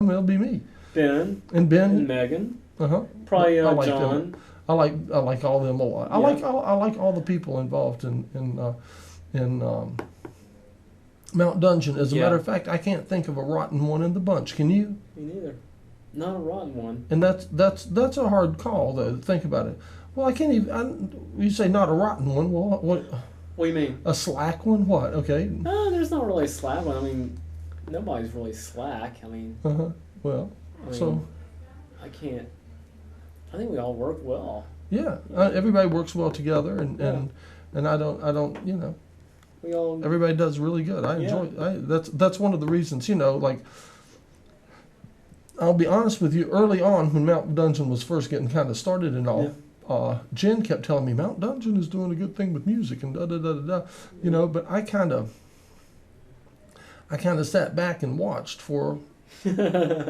It'll be me. Ben. And Ben. And Megan. Uh-huh. Probably I like John. them. I like all of them a lot. I like all the people involved in Mount Dungeon. As a matter of fact, I can't think of a rotten one in the bunch. Can you? Me neither. Not a rotten one. And that's a hard call though. Think about it. Well, I can't even. You say not a rotten one. Well, what? What do you mean? A slack one? What? Okay. There's not really a slack one. I mean, nobody's really slack. I mean. Well. I mean, so. I can't. I think we all work well. Yeah. Everybody works well together, and I don't. You know. We all. Everybody does really good. I enjoy. That's one of the reasons. You know, like. I'll be honest with you. Early on, when Mount Dungeon was first getting kind of started and all. Yeah. Jen kept telling me Mount Dungeon is doing a good thing with music and you know. But I kind of sat back and watched for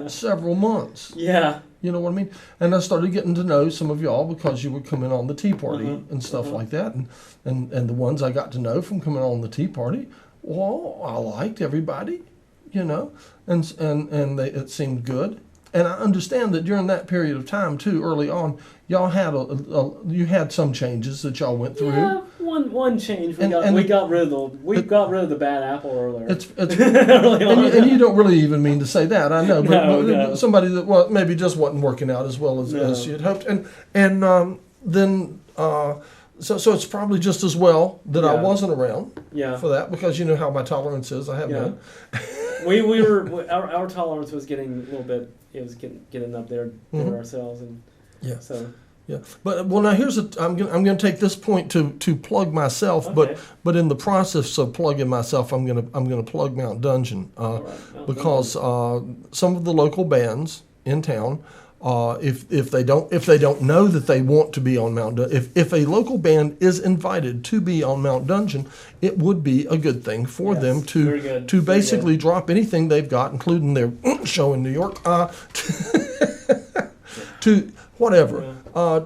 several months. Yeah. You know what I mean? And I started getting to know some of y'all because you would come in on the tea party and stuff like that. And the ones I got to know from coming on the tea party, well, I liked everybody, you know, and it seemed good. And I understand that during that period of time too, early on, y'all had you had some changes that y'all went through. Yeah, one change. We got rid of the bad apple earlier. It's and you don't really even mean to say that, I know, but somebody that maybe just wasn't working out as well as you had hoped, and then so it's probably just as well that I wasn't around for that, because you know how my tolerance is. I have none. we were our tolerance was getting a little bit. It was getting up there for ourselves, and so. Yeah, but well, now I'm going to take this point to plug myself, but in the process of plugging myself, I'm going to plug Mount Dungeon because some of the local bands in town, if they don't know that they want to be on Mount Dungeon, if a local band is invited to be on Mount Dungeon, it would be a good thing for them to basically drop anything they've got, including their show in New York, to whatever,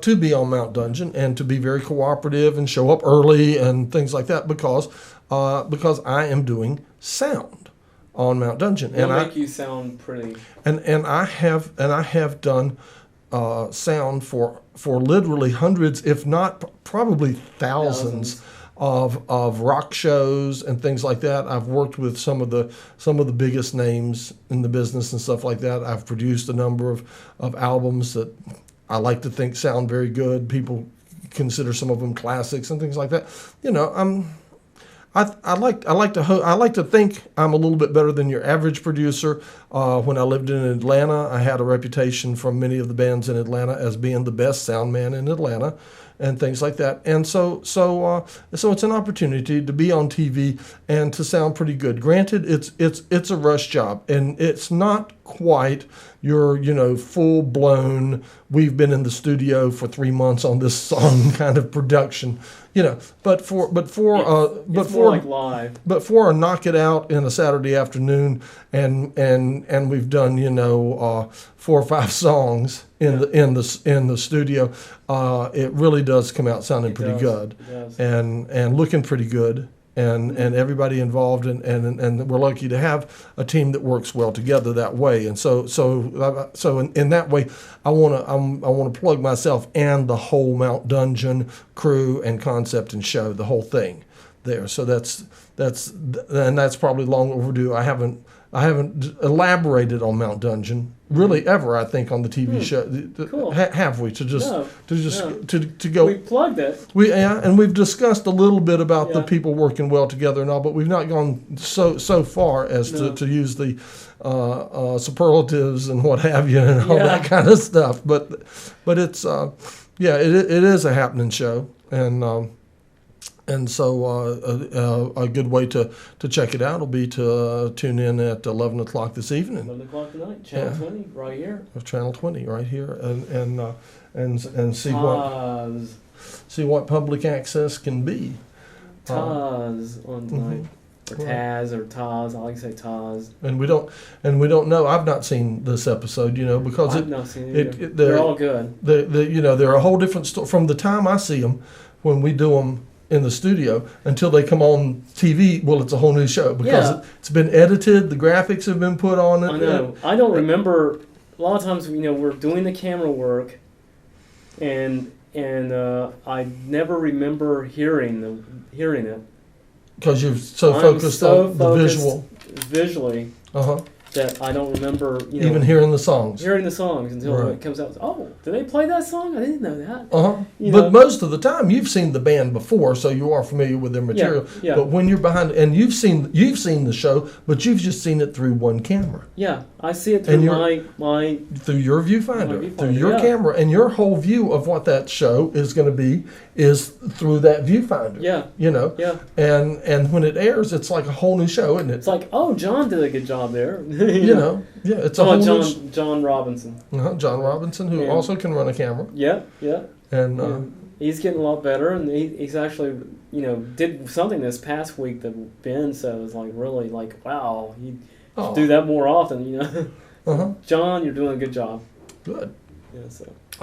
to be on Mount Dungeon and to be very cooperative and show up early and things like that, because I am doing sound on Mount Dungeon. It'll make you sound pretty. And I have done sound for literally hundreds, if not probably thousands of rock shows and things like that. I've worked with some of the biggest names in the business and stuff like that. I've produced a number of albums that I like to think sound very good. People consider some of them classics and things like that. You know, I like to think I'm a little bit better than your average producer. When I lived in Atlanta, I had a reputation from many of the bands in Atlanta as being the best sound man in Atlanta, and things like that. And so it's an opportunity to be on TV and to sound pretty good. Granted, it's a rush job, and it's not quite your full blown. We've been in the studio for 3 months on this song kind of production, But for like live. But for a knock it out in a Saturday afternoon, and we've done 4 or 5 songs in the studio, it really does come out sounding pretty good, and looking pretty good. And everybody involved, and we're lucky to have a team that works well together that way. And so in that way, I want to plug myself and the whole Mount Dungeon crew and concept and show, the whole thing there. So that's probably long overdue. I haven't elaborated on Mount Dungeon really ever, I think, on the TV show. Cool. Have we to go? We plugged it. And we've discussed a little bit about the people working well together and all, but we've not gone so far as to use the superlatives and what have you and all that kind of stuff. But it's it is a happening show, and so a good way to check it out will be to tune in at 11 o'clock this evening. 11 o'clock tonight, Channel 20, right here. Channel 20, right here, and see what public access can be. Taz on tonight. Or Taz or Taz. I like to say Taz. And we don't know. I've not seen this episode, because I've not seen it either. They're all good. They're a whole different story from the time I see them when we do them in the studio until they come on TV. Well, it's a whole new show because it's been edited. The graphics have been put on it. I know. I don't remember. A lot of times, we're doing the camera work, and I never remember hearing it. Because you're so focused on the visual. Visually. That I don't remember, even hearing the songs. Hearing the songs until it comes out. Oh, did they play that song? I didn't know that. But most of the time, you've seen the band before, so you are familiar with their material. Yeah. But when you're behind, and you've seen the show, but you've just seen it through one camera. Yeah, I see it through my through your viewfinder, through your camera, and your whole view of what that show is going to be is through that viewfinder. Yeah. Yeah. And when it airs, it's like a whole new show, isn't it? It's like, oh, John did a good job there. It's a whole John Robinson. John Robinson, who also can run a camera. Yeah. And he's getting a lot better, and he's actually, did something this past week that Ben said was like really like, wow, he should do that more often, John, you're doing a good job. Good. Yeah.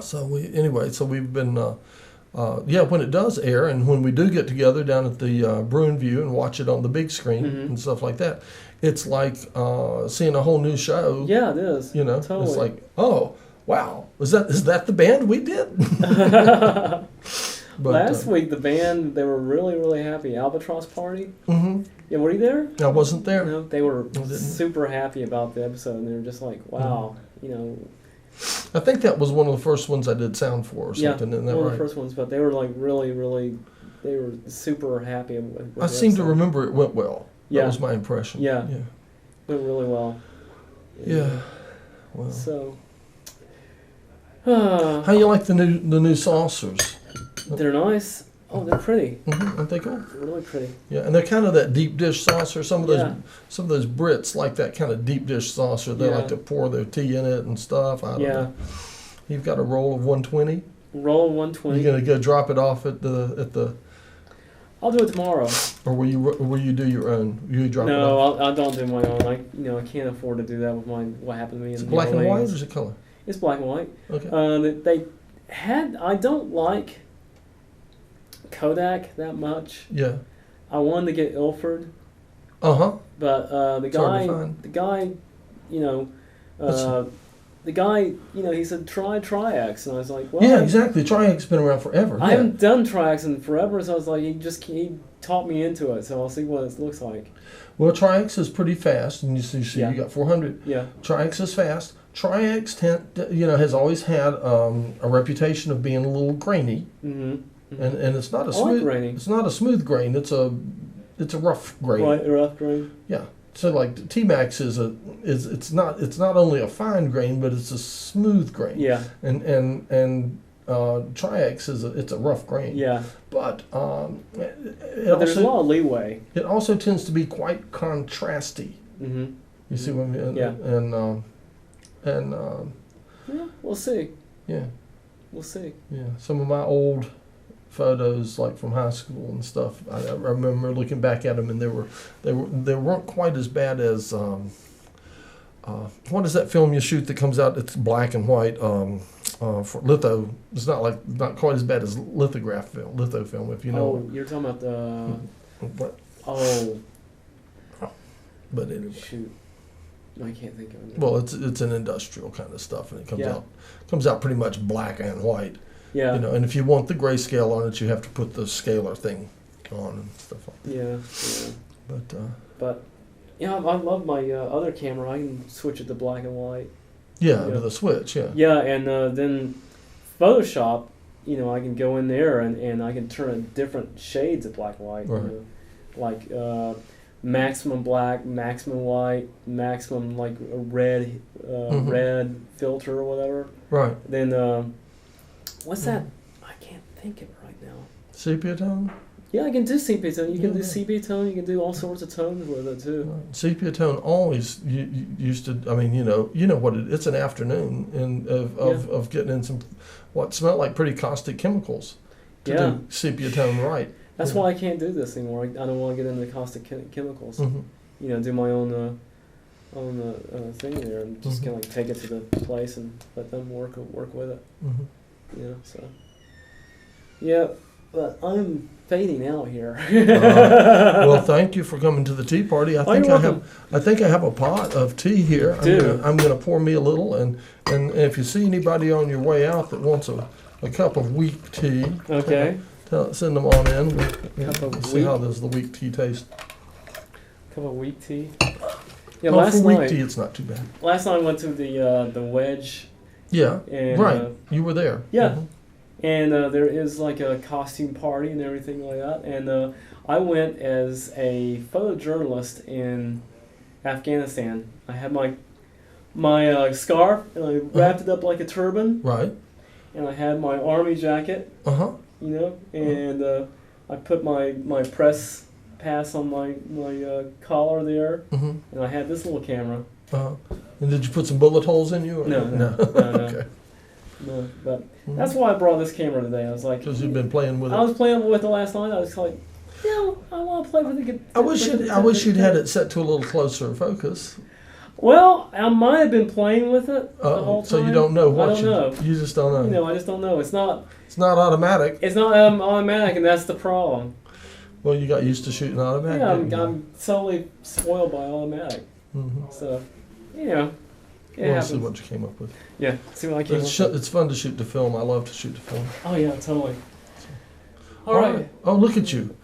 So we've been. When it does air, and when we do get together down at the Bruin View and watch it on the big screen and stuff like that, it's like seeing a whole new show. Yeah, it is. Totally. It's like, oh, wow, is that the band we did? But, last week the band, they were really, really happy. Albatross Party. Yeah, were you there? I wasn't there. No, they were super happy about the episode, and they were just like, wow, I think that was one of the first ones I did sound for or something. Isn't that one right? of the first ones, but they were like really, really, they were super happy with I seem to remember it went well. Yeah. That was my impression. Yeah. Went really well. Yeah. Well. So. How you like the new saucers? They're nice. Oh, they're pretty. Aren't they cool? They're really pretty. Yeah, and they're kind of that deep dish saucer. Some of those Brits like that kind of deep dish saucer. They like to pour their tea in it and stuff. I don't know. You've got a roll of 120. Roll of 120. You're gonna go drop it off at the. I'll do it tomorrow. Or will you do your own? You drop it off? No, I don't do my own. I can't afford to do that with what happened to me. Is it black and white or is it color? It's black and white. Okay. I don't like Kodak that much. Yeah. I wanted to get Ilford. But the guy, he said try Tri-X, and I was like, well, yeah, exactly. Tri-X's been around forever. I haven't done Tri-X in forever, so I was like, he taught me into it, so I'll see what it looks like. Well, Tri-X is pretty fast, and you see you got 400. Yeah. Tri-X is fast. Tri-X has always had a reputation of being a little grainy. And it's not a smooth. It's not a smooth grain. It's a rough grain. Right, a rough grain. Yeah. So like T-Max it's not only a fine grain, but it's a smooth grain. Yeah. And Tri-X it's a rough grain. Yeah. But there's a lot of leeway. It also tends to be quite contrasty. You see what I mean? Yeah. And yeah, we'll see. Yeah. We'll see. Yeah. Some of my old photos, like from high school and stuff, I remember looking back at them, and they weren't quite as bad as what is that film you shoot that comes out? It's black and white for litho. It's not quite as bad as litho film, if you know. Oh, you're talking about the. What? Oh. But anyway. Shoot. I can't think of it. Well, it's an industrial kind of stuff, and it comes out pretty much black and white. Yeah. And if you want the grayscale on it, you have to put the scaler thing on and stuff like that. Yeah. But I love my other camera. I can switch it to black and white. Yeah, with a switch. Yeah. Yeah, and then Photoshop, I can go in there and I can turn in different shades of black and white. Right. Like maximum black, maximum white, maximum like a red filter or whatever. Right. Then what's that? I can't think of it right now. Sepia tone? Yeah, I can do sepia tone. You can do sepia tone. You can do all sorts of tones with it too. Right. Sepia tone always used to. I mean, you know what it's an afternoon of getting in some what smelled like pretty caustic chemicals to do sepia tone right. That's why I can't do this anymore. I don't want to get into caustic chemicals. Do my own thing there and just kind of like take it to the place and let them work with it. So yeah, but I'm fading out here. Well, thank you for coming to the tea party. I think you're I have a pot of tea here. I'm gonna pour me a little, and if you see anybody on your way out that wants a cup of weak tea, Okay. Send them on in. Cup of See how does the weak tea taste. Cup of weak tea. Yeah, Oh, for weak tea, it's not too bad. last night I went to the Wedge. Yeah, And, right. You were there. Yeah. And there is like a costume party and everything like that. And I went as a photojournalist in Afghanistan. I had my scarf and I wrapped it up like a turban. Right. And I had my army jacket. And I put my press pass on my collar there. And I had this little camera. And did you put some bullet holes in you? Or? No. Okay. No, but that's why I brought this camera today. I was like, because you've been playing with it. I was playing with it last night. I was like, I want to play with it. I wish you'd had it set to a little closer focus. Well, I might have been playing with it the whole time. So you don't know what I don't know. You just don't know. I just don't know. It's not automatic. It's not automatic, and that's the problem. Well, you got used to shooting automatic. Yeah, I'm solely spoiled by automatic. So, it happens. See what you came up with. Yeah, see what I came up with. It's fun to shoot the film. I love to shoot the film. Oh yeah, totally. All right. Oh, look at you.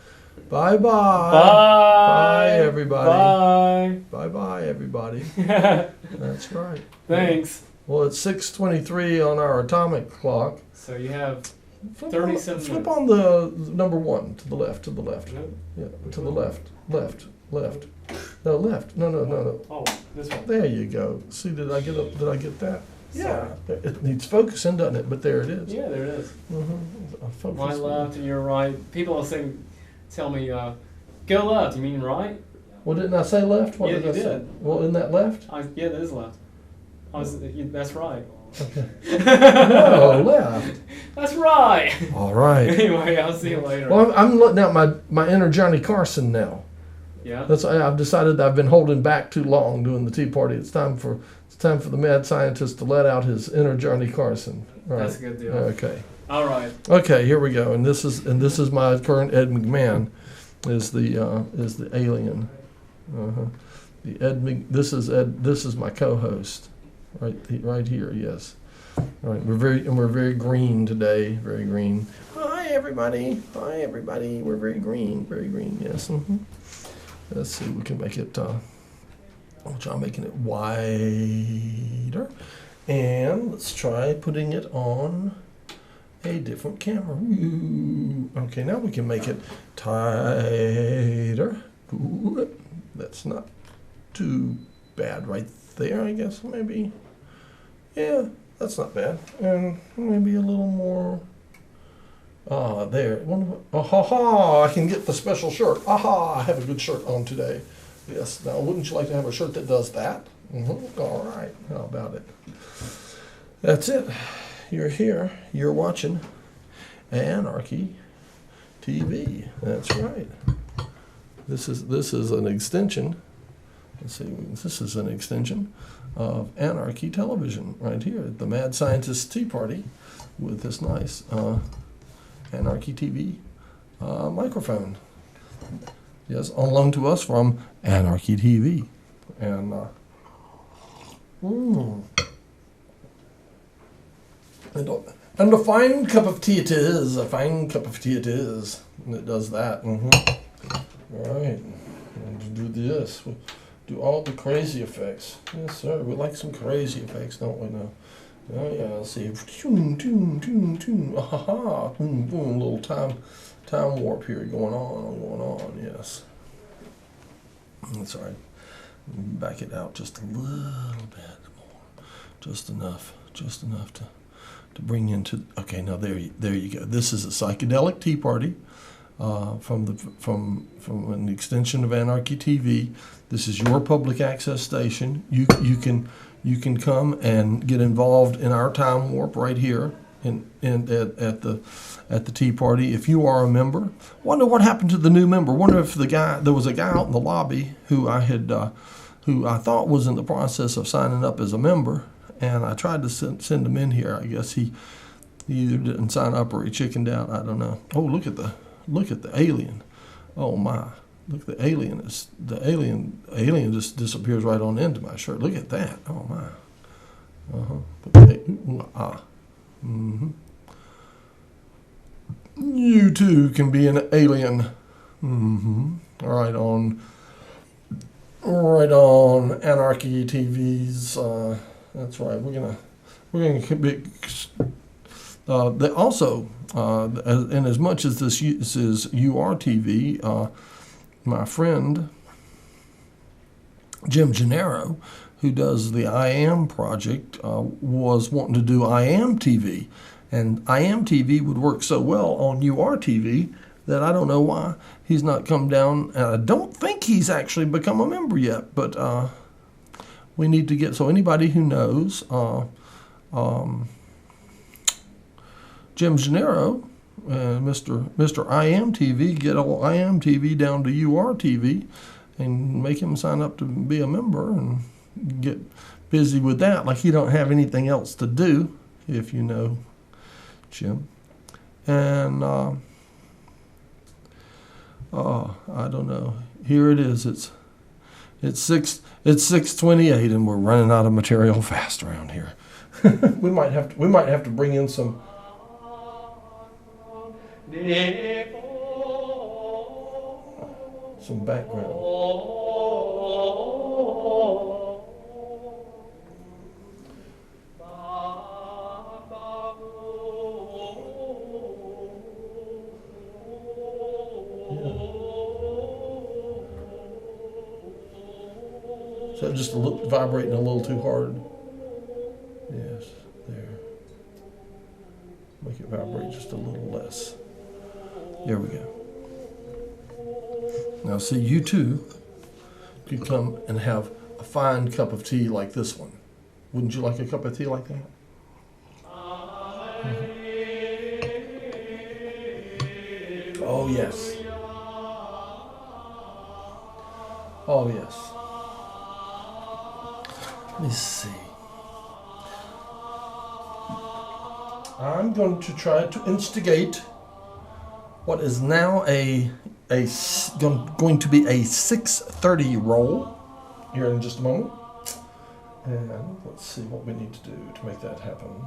Bye-bye. Bye. Bye, everybody. Bye. Bye-bye, everybody. That's right. Thanks. Well, it's 6:23 on our atomic clock. So you have 37 Flip minutes. on the number 1 to the left. Yep. Yeah, to the left. No, left. No. Oh, this one. There you go. See, did I get that? Sorry. Yeah. It needs focusing, doesn't it? But there it is. Yeah, there it is. Focus. My left and your right. People tell me, go left. You mean right? Well, didn't I say left? What Yeah, did I you say? did. Well, isn't that left? Yeah, that is left. That's right. Okay. No, left. That's right. All right. Anyway, I'll see you later. Well, I'm letting out my inner Johnny Carson now. Yeah. I've decided that I've been holding back too long doing the tea party. It's time for the mad scientist to let out his inner Johnny Carson. All right. That's a good deal. Okay. All right. Okay, here we go. And this is my current Ed McMahon, is the alien. The Ed. This is my co-host, right here. Yes. All right. We're very green today. Very green. Hi everybody. We're very green. Very green. Yes. Let's see. We can make it. We'll try making it wider, and let's try putting it on a different camera. Ooh. Okay, now we can make it tighter. Ooh. That's not too bad right there, I guess, maybe. Yeah, that's not bad. And maybe a little more. There. I can get the special shirt. I have a good shirt on today. Yes. Now, wouldn't you like to have a shirt that does that? All right. How about it? That's it. You're here. You're watching Anarchy TV. That's right. This is an extension. Let's see. This is an extension of Anarchy Television right here at the Mad Scientist Tea Party with this nice Anarchy TV microphone. Yes, on loan to us from Anarchy TV. And and a fine cup of tea it is. A fine cup of tea it is. And it does that. All right. And do this. We do all the crazy effects. Yes, sir. We like some crazy effects, don't we now? Oh yeah, let's see. Tune. Boom, boom. Little time warp here going on. Yes. That's all right. Back it out just a little bit more, just enough to bring into. Okay, now there you go. This is a psychedelic tea party from an extension of Anarchy TV. This is your public access station. You can come and get involved in our time warp right here at the tea party. If you are a member, wonder what happened to the new member. Wonder if there was a guy out in the lobby who I thought was in the process of signing up as a member, and I tried to send him in here. I guess he He either didn't sign up or he chickened out. I don't know. Oh, look at the alien. Oh my. Look, the alien just disappears right on into my shirt. Look at that. Oh my. Mm-hmm. You too can be an alien. Mm-hmm. Right on Anarchy TV's. That's right. We're gonna be. They also, and as much as this is URTV, my friend Jim Gennaro, who does the I Am project, was wanting to do I Am TV. And I Am TV would work so well on URTV that I don't know why he's not come down. And I don't think he's actually become a member yet. But we need to get, so anybody who knows Jim Gennaro, Mr. I Am TV, get all I Am TV down to URTV and make him sign up to be a member and get busy with that. Like he don't have anything else to do, if you know Jim. And I don't know. Here it is. It's 6:28 and we're running out of material fast around here. we might have to bring in some background. Is that just vibrating a little too hard? Yes, there. Make it vibrate just a little less. There we go. Now see, you too could come and have a fine cup of tea like this one. Wouldn't you like a cup of tea like that? Mm-hmm. Oh yes. Oh yes. Let me see. I'm going to try to instigate what is now going to be a 6:30 roll here in just a moment. And let's see what we need to do to make that happen.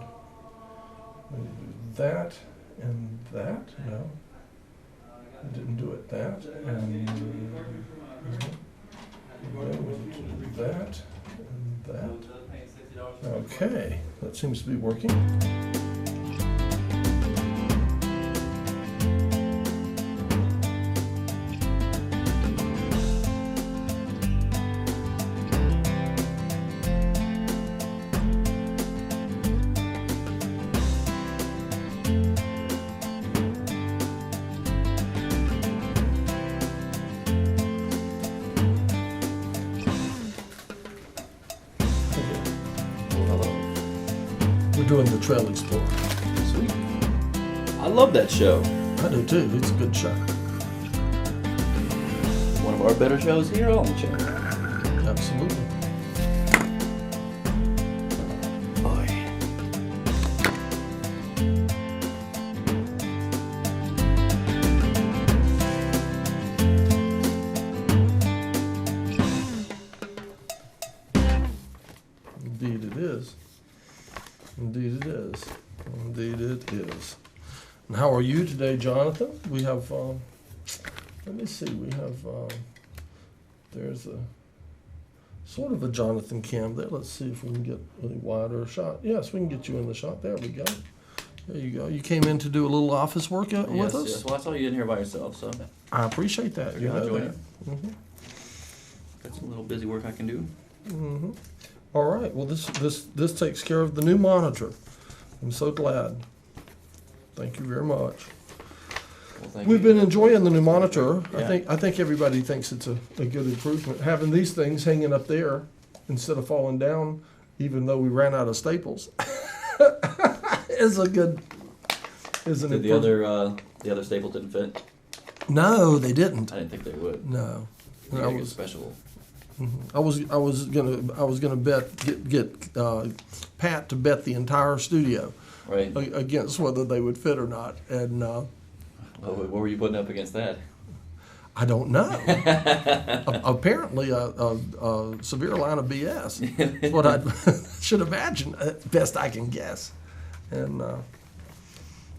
We need to do that and that. No, I didn't do it. That and we need to do that and that. Okay, that seems to be working. Doing the Trail Explorer. Sweet. I love that show. I do too. It's a good show. One of our better shows here on the channel. Absolutely. Oh yeah. Indeed it is. Indeed it is. Indeed it is. And how are you today, Jonathan? We have, let me see, we have, there's a sort of a Jonathan cam there. Let's see if we can get a wider shot. Yes, we can get you in the shot. There we go. There you go. You came in to do a little office work with us? Yes, well, I saw you in here by yourself, so. I appreciate that. You know that. Mm-hmm. Got some little busy work I can do. Mm-hmm. All right. Well, this takes care of the new monitor. I'm so glad. Thank you very much. Well, We've been enjoying the new monitor. Yeah. I think everybody thinks it's a good improvement. Having these things hanging up there instead of falling down, even though we ran out of staples, is a good. Isn't it? The other staples didn't fit. No, they didn't. I didn't think they would. No. I was special. Mm-hmm. I was gonna get Pat to bet the entire studio Right. against whether they would fit or not. And What were you putting up against that? I don't know. Apparently, a severe line of BS is what I should imagine, best I can guess. And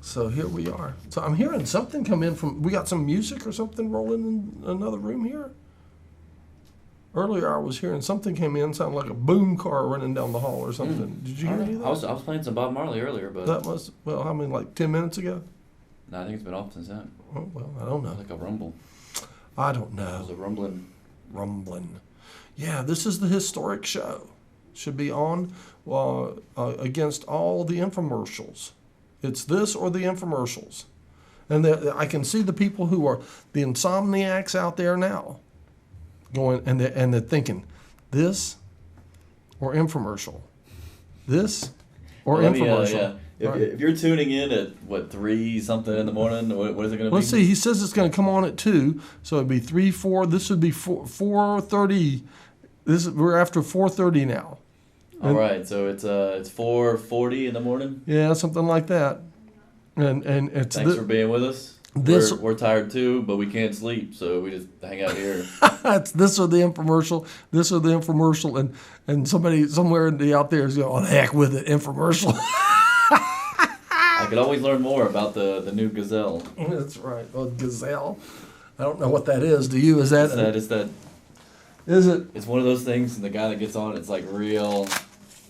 so here we are. So I'm hearing something come in from, we got some music or something rolling in another room here? Earlier I was hearing something came in, sounded like a boom car running down the hall or something. Did you hear any of that? I was playing some Bob Marley earlier, but That was, well, how many, like 10 minutes ago? no, I think it's been off since then. Oh, well, I don't know. Like a rumble. I don't It know. was a rumbling. Rumbling. Yeah, this is the historic show. Should be on against all the infomercials. It's this or the infomercials. And I can see the people who are the insomniacs out there now going, and they're thinking, this or infomercial? This or infomercial? Yeah. If you're tuning in at, 3 something in the morning, what is it going to be? Let's see. He says it's going to come on at 2, so it'd be 3, 4. This would be 4:30. We're after 4:30 now. All right, so it's 4:40 in the morning. Yeah, something like that. And it's Thanks for being with us. This we're tired too, but we can't sleep, so we just hang out here. it's this or the infomercial. This or the infomercial, and somebody somewhere out there is going, oh, heck with it, infomercial. I could always learn more about the new Gazelle. That's right. Oh, Gazelle. I don't know what that is. Do you? Is that? It's that. Is it? It's one of those things, and the guy that gets on it's like real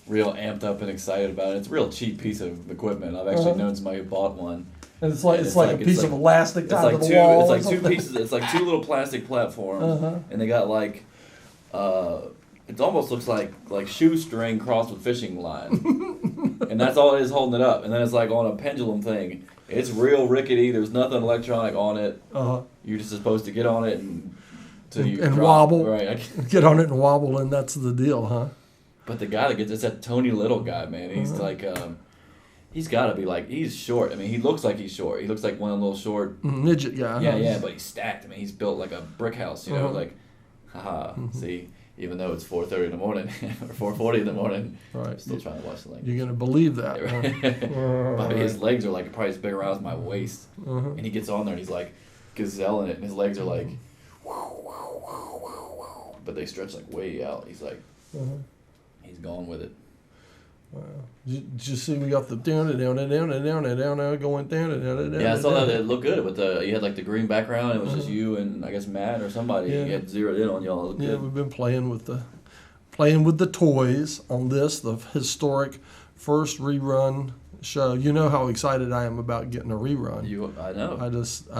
amped up and excited about it. It's a real cheap piece of equipment. I've actually known somebody who bought one. And it's like a piece of elastic tied to the wall. wall. It's like two pieces. It's like 2 little plastic platforms, and they got like, it almost looks like shoestring crossed with fishing line, and that's all it is holding it up. And then it's like on a pendulum thing. It's real rickety. There's nothing electronic on it. You're just supposed to get on it and drop, wobble. Right. Get on it and wobble, and that's the deal, huh? But the guy that gets it's that Tony Little guy, man. He's like, he's got to be like, he's short. I mean, he looks like he's short. He looks like one of the little short midget guy. Yeah, but he's stacked. I mean, he's built like a brick house. You know, like, haha. See, even though it's 4:30 in the morning or 4:40 in the morning, right? I'm still trying to watch the legs. You're gonna believe that. But his legs are like probably as big around as my waist, and he gets on there and he's like gazelling it, and his legs are like, but they stretch like way out. He's like, he's gone with it. Wow. Did you see we got the down going down. Yeah, I saw that. It looked good with you had like the green background. It was just you and I guess Matt or somebody. Yeah. You had zeroed in on y'all. Yeah, we've been playing with the toys on this, the historic first rerun show. You know how excited I am about getting a rerun. I know.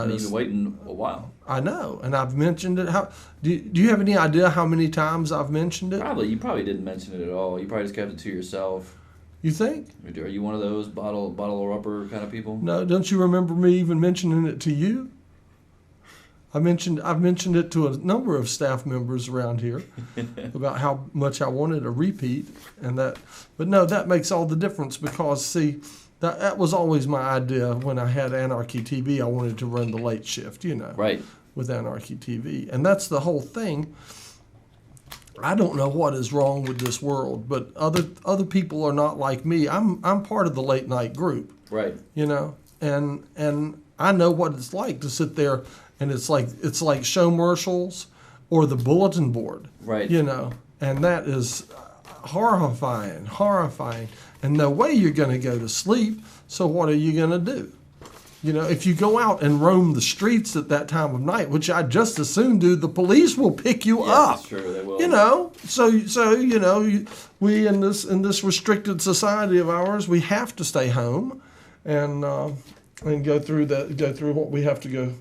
You've been waiting a while. I know, and I've mentioned it. Do you have any idea how many times I've mentioned it? You probably didn't mention it at all. You probably just kept it to yourself. You think? Are you one of those bottle of rubber kind of people? No, don't you remember me even mentioning it to you? I've mentioned it to a number of staff members around here about how much I wanted a repeat, but no, that makes all the difference because see, that was always my idea when I had Anarchy TV. I wanted to run the late shift, right, with Anarchy TV, and that's the whole thing. I don't know what is wrong with this world, but other people are not like me. I'm part of the late night group, right? And I know what it's like to sit there, and it's like showmercials or the bulletin board, right? And that is horrifying, and no way you're going to go to sleep. So what are you going to do? If you go out and roam the streets at that time of night, which I just as soon do, the police will pick you up. That's true, they will. So we in this restricted society of ours, we have to stay home, and go through what we have to go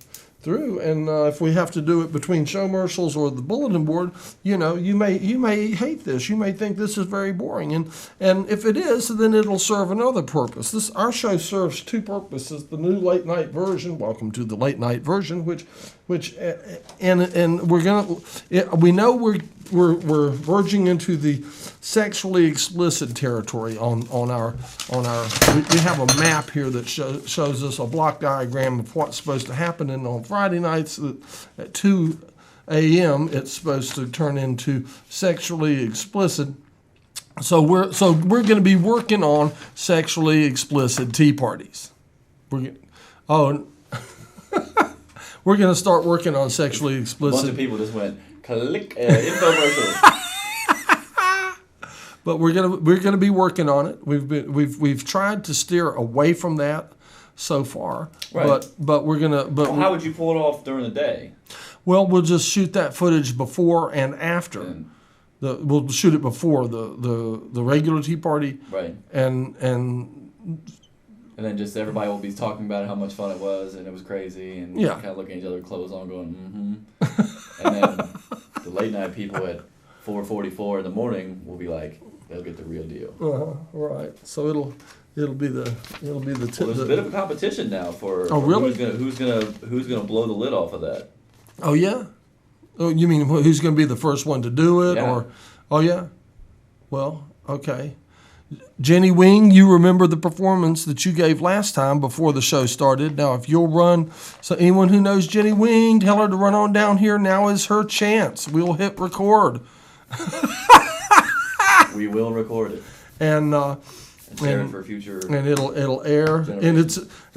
through. And if we have to do it between showmercials or the bulletin board, you may hate this. You may think this is very boring. And if it is, then it'll serve another purpose. Our show serves 2 purposes. The new late night version, welcome to the late night version, which and we know we're verging into the sexually explicit territory on our we have a map here that shows us a block diagram of what's supposed to happen, and on Friday nights at 2 a.m. it's supposed to turn into sexually explicit, So we're going to be working on sexually explicit tea parties. We're going to start working on sexually A explicit. bunch of people just went click infomercial. But we're gonna be working on it. We've tried to steer away from that so far. Right. But we're gonna. But Well, how would you pull it off during the day? well, we'll just shoot that footage before and after. And- We'll shoot it before the regular tea party. Right. And And then just everybody will be talking about how much fun it was and it was crazy and Yeah. kind of looking at each other clothes on going, mm-hmm. And then the late night people at 4:44 in the morning will be like, they'll get the real deal. Right. So it'll be the Well, there's a bit of a competition now for really? who's gonna blow the lid off of that. Oh yeah. Oh, you mean who's going to be the first one to do it, Yeah. or? Oh yeah. Well, okay. Jenny Wing, you remember the performance that you gave last time before the show started. Now, if you'll run, so anyone who knows Jenny Wing, tell her to run on down here. Now is her chance. We'll hit record. We will record it And share it for future. and it'll air and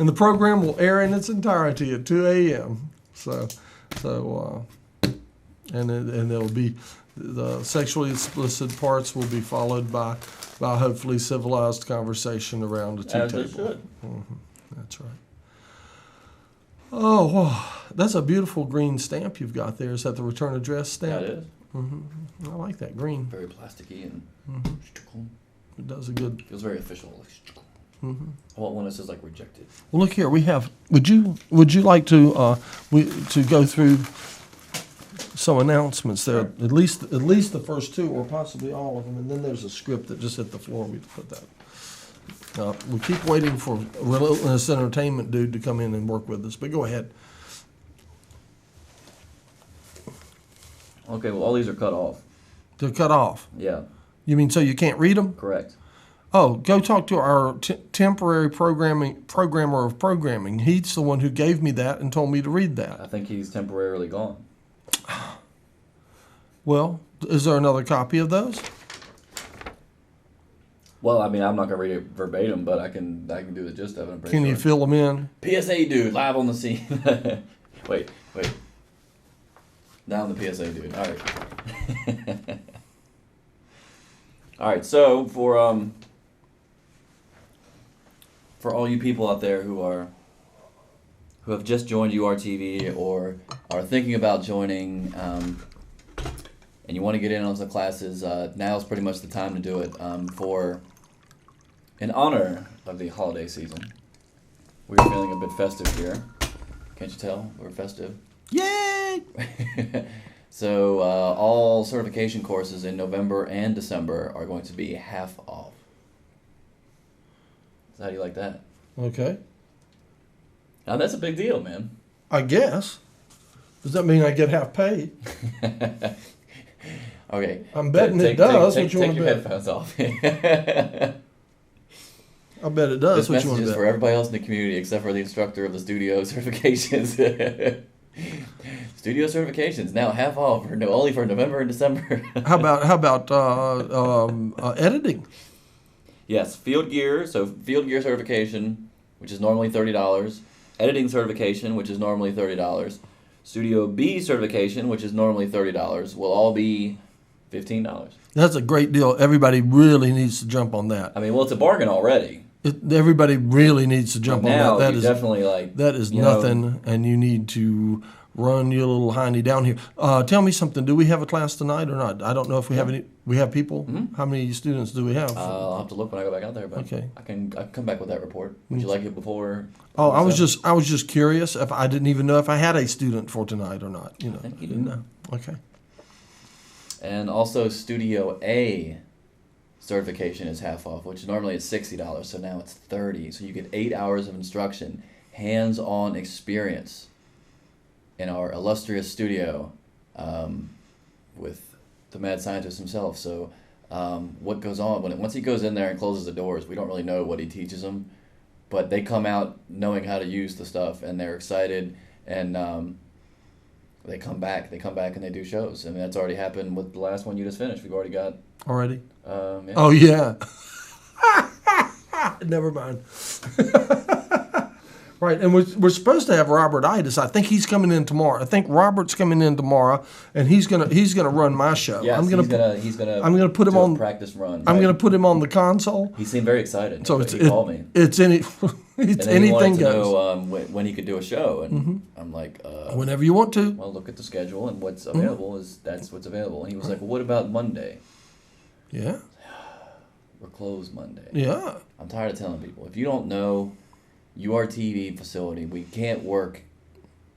the program will air in its entirety at 2 a.m. So and there'll be the sexually explicit parts will be followed by hopefully civilized conversation around the tea As table. it should. That's right. Oh, wow. That's a beautiful green stamp you've got there. Is that the return address stamp? That is I like that green. very plasticky and It does a good. feels very official. I want one that says like rejected. Well, look here. We have. Would you like to to go through some announcements there? Sure. At least the first two, or possibly all of them, and then there's a script that just hit the floor. We put that. We keep waiting for Relentless Entertainment dude to come in and work with us. But go ahead. Okay, well all these are cut off. They're cut off. Yeah, You mean so you can't read them? correct. Oh, go talk to our temporary programmer of programming. He's the one who gave me that and told me to read that. I think he's temporarily gone. Well, is there another copy of those? Well, I mean, I'm not gonna read it verbatim, but I can do the gist of it. I'm pretty Can you sure. fill them in? PSA dude live on the scene. wait. Now I'm the PSA dude. All right. All right. So for all you people out there who have just joined URTV or are thinking about joining, and you want to get in on some classes, now's pretty much the time to do it. In honor of the holiday season, we're feeling a bit festive here. Can't you tell? We're festive. Yay! So all certification courses in November and December are going to be half off. So how do you like that? Okay. Now that's a big deal, man. I guess. Does that mean I get half pay? Okay. I'm betting it does. Take What you want your to bet? headphones off. I bet it does. This What you message want is to for bet? everybody else in the community except for the instructor of the studio certifications. Studio certifications now half off only for November and December. How about editing? Yes, field gear. So field gear certification, which is normally $30. Editing certification, which is normally $30. Studio B certification, which is normally $30, will all be $15. That's a great deal. Everybody really needs to jump on that. I mean, well, it's a bargain already. Everybody really needs to jump on Now that. That you is definitely like that is you know, nothing, and you need to run your little hiney down here. Tell me something. Do we have a class tonight or not? I don't know if we have any. We have people. Mm-hmm. How many students do we have? I'll have to look when I go back out there, but Okay. I can come back with that report. Would you like it before? Oh, I was just curious if I didn't even know if I had a student for tonight or not. You know, I think you didn't do. know. Okay. And also Studio A certification is half off, which normally is $60, so now it's $30. So you get 8 hours of instruction, hands-on experience in our illustrious studio with the mad scientist himself. So what goes on once he goes in there and closes the doors, we don't really know what he teaches them, but they come out knowing how to use the stuff and they're excited. And They come back and they do shows. I mean, that's already happened with the last one you just finished. We've already got. Already? Yeah. Oh, yeah. Never mind. Right, and we're supposed to have Robert Itis. I think he's coming in tomorrow. I think Robert's coming in tomorrow, and he's gonna run my show. Yes, he's gonna put him on practice run. I'm gonna put him on the console. He seemed very excited. So he called me. It's anything he wanted to goes. know when he could do a show, and I'm like, whenever you want to. Well, look at the schedule, and what's available that's what's available. And he was like, well, what about Monday? Yeah. We're closed Monday. Yeah. I'm tired of telling people, if you don't know URTV facility, we can't work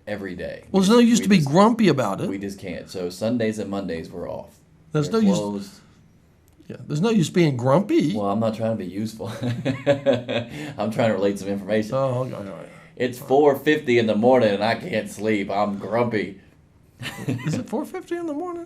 every day. Well, there's no use to be grumpy about it. We just can't. So Sundays and Mondays we're off. There's They're no closed. use. Yeah, there's no use being grumpy. Well, I'm not trying to be useful. I'm trying to relate some information. Oh, okay, all right. It's 4:50 in the morning and I can't sleep. I'm grumpy. Is it 4:50 in the morning?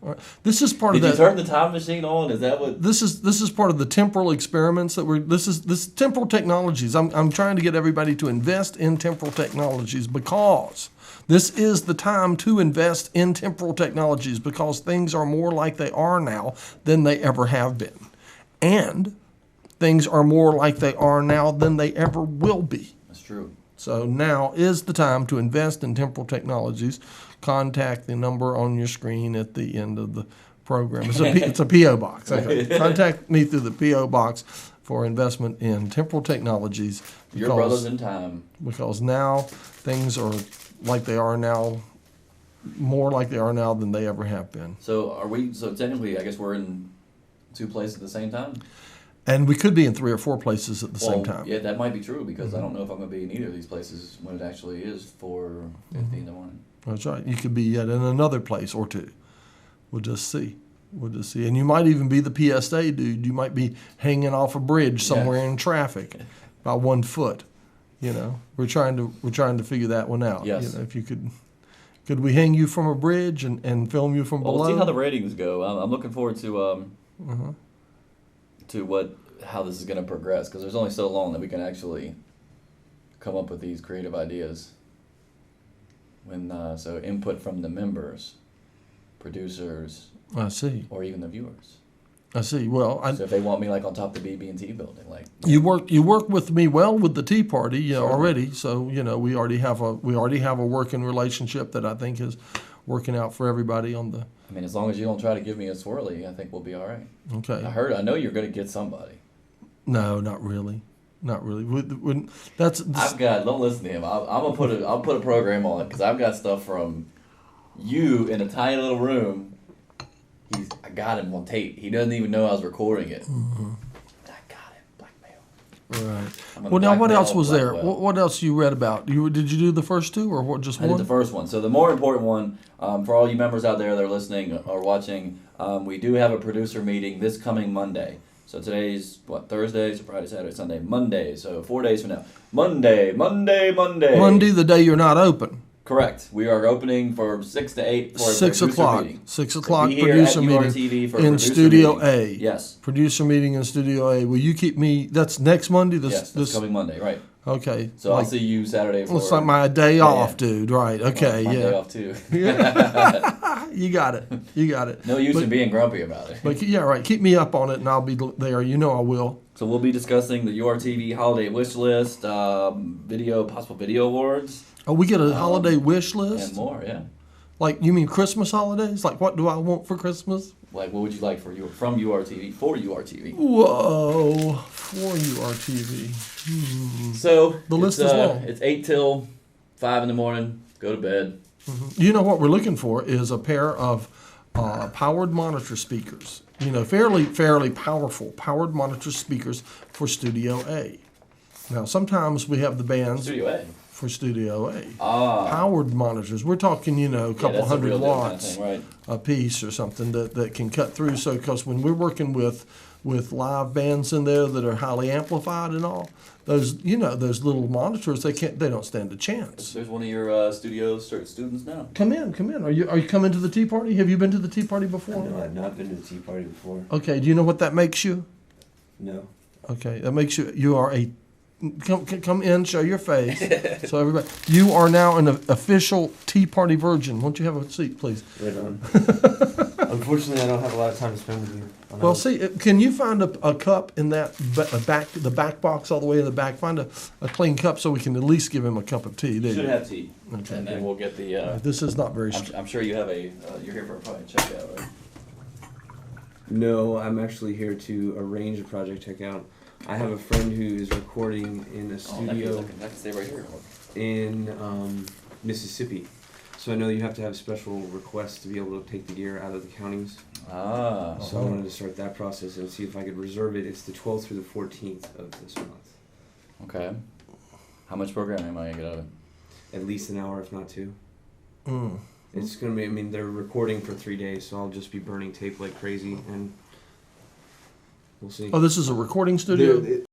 All right. This is part Did of you turn the time machine on? Is that what? This is part of the temporal experiments that this temporal technologies. I'm trying to get everybody to invest in temporal technologies because this is the time to invest in temporal technologies because things are more like they are now than they ever have been. And things are more like they are now than they ever will be. That's true. So now is the time to invest in temporal technologies. Contact the number on your screen at the end of the program. It's a P.O. box. Okay. Contact me through the P.O. box for investment in temporal technologies. Your brothers in time. Because now things are like they are now, more like they are now than they ever have been. So technically, I guess we're in two places at the same time? And we could be in 3 or 4 places at the same time. Yeah, that might be true because I don't know if I'm going to be in either of these places when it actually is 4:50 in the morning. That's right. You could be yet in another place or two. We'll just see. And you might even be the PSA dude. You might be hanging off a bridge somewhere in traffic by 1 foot. You know, we're trying to figure that one out. Yes. You know, if you could we hang you from a bridge and film you from below? We'll see how the ratings go. I'm looking forward to how this is going to progress because there's only so long that we can actually come up with these creative ideas. So input from the members, producers, I see, or even the viewers. I see. Well, so if they want me like on top of the BB&T building, like you work with me well with the Tea Party, you know, already. So you know we already have a working relationship that I think is working out for everybody on the. I mean, as long as you don't try to give me a swirly, I think we'll be all right. Okay. I know you're going to get somebody. No, not really. Not really. Don't listen to him. I'll put a program on it because I've got stuff from you in a tiny little room. I got him on tape. He doesn't even know I was recording it. Mm-hmm. I got him. Blackmail. Right. Well, now what else was there? What else you read about? Did you do the first 2 or what? Just one? I did the first one. So the more important one for all you members out there that are listening or watching, we do have a producer meeting this coming Monday. So today's, Thursday, so Friday, Saturday, Sunday, Monday. So 4 days from now. Monday. Monday, the day you're not open. Correct. We are opening for 6 to 8 for a 6 o'clock. meeting. 6 o'clock so producer meeting in Studio meeting. A. Yes. Producer meeting in Studio A. Will you keep me? That's next Monday. This coming Monday, right? Okay. So I'll see you Saturday. Looks like my day off, dude. Right. Okay. My day off too. You got it. No use in being grumpy about it. But yeah, right. Keep me up on it, and I'll be there. You know I will. So we'll be discussing the URTV holiday wish list, possible video awards. Oh, we get a holiday wish list? And more, yeah. Like, you mean Christmas holidays? Like, what do I want for Christmas? Like, what would you like from URTV, for URTV? Whoa, for URTV. So, the list is long. It's 8 till 5 in the morning. Go to bed. Mm-hmm. You know what we're looking for is a pair of powered monitor speakers. You know, fairly powerful powered monitor speakers for Studio A. Now, sometimes we have the bands. Studio A. For Studio A. Powered monitors. We're talking, a couple hundred watts a piece or something that can cut through. So, because when we're working with live bands in there that are highly amplified and all, those little monitors, they don't stand a chance. There's one of your studio students now. Come in. Are you coming to the Tea Party? Have you been to the Tea Party before? No, I've not been to the Tea Party before. Okay. Do you know what that makes you? No. Okay. That makes you are a come in, show your face. So everybody, you are now an official Tea Party virgin. Won't you have a seat, please? Right on. Unfortunately, I don't have a lot of time to spend with you. Well, see, can you find a cup in that the back box all the way in the back? Find a clean cup so we can at least give him a cup of tea. Should have tea. Okay. And then we'll get the. This is not very. I'm sure you have a. You're here for a project checkout, right? No, I'm actually here to arrange a project checkout. I have a friend who is recording in a studio I can stay right here. in Mississippi. So I know you have to have special requests to be able to take the gear out of the counties. Ah. So I wanted to start that process and see if I could reserve it. It's the 12th through the 14th of this month. Okay. How much programming am I gonna get out of it? At least an hour, if not two. Mm. It's going to be, I mean, they're recording for 3 days, so I'll just be burning tape like crazy, and we'll see. Oh, this is a recording studio.